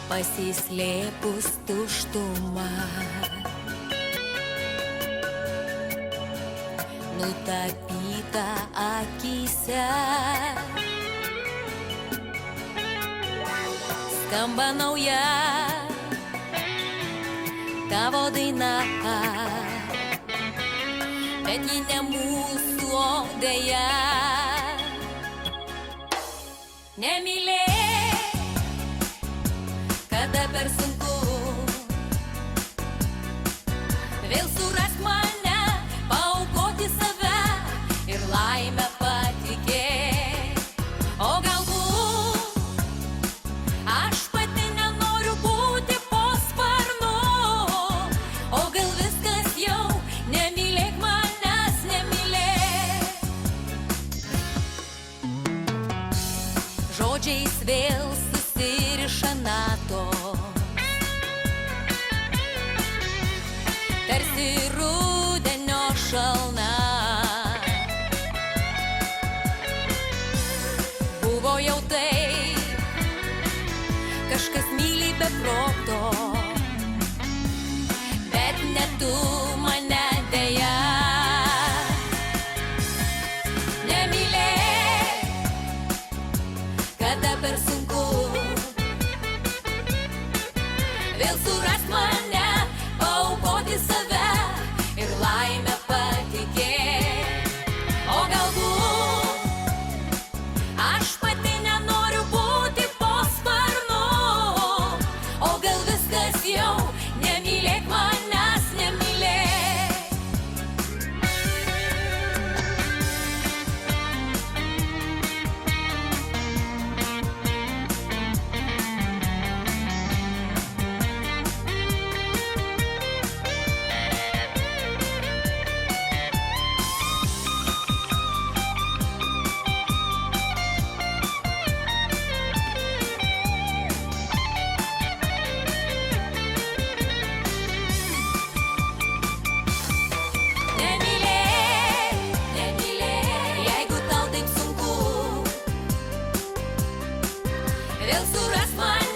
pasislėpus tuštuma. Nutapyta akyse skamba nauja tavo daina, bet ji ne mūsų, o deja. Nemylėk, kada per sunku, vėl surask mane, paaukoti save ir laimę patikėk. O galbūt aš pati nenoriu būti po sparnu, o gal viskas jau, nemylėk manęs, nemylėk. Žodžiais vėl susiriša natos, tarsi rudenio šalna. Buvo jau taip, kažkas myli be proto, bet ne tu mane, deja. Nemylėk, kada per sunku, vėl surask mane, paaukoti save ir laimę patikėk. O galbūt aš pati nenoriu būti po sparnu, o gal viskas jau, nemylėk manęs, nemylėk. Jeigu tau taip sunku, vėl surask mane.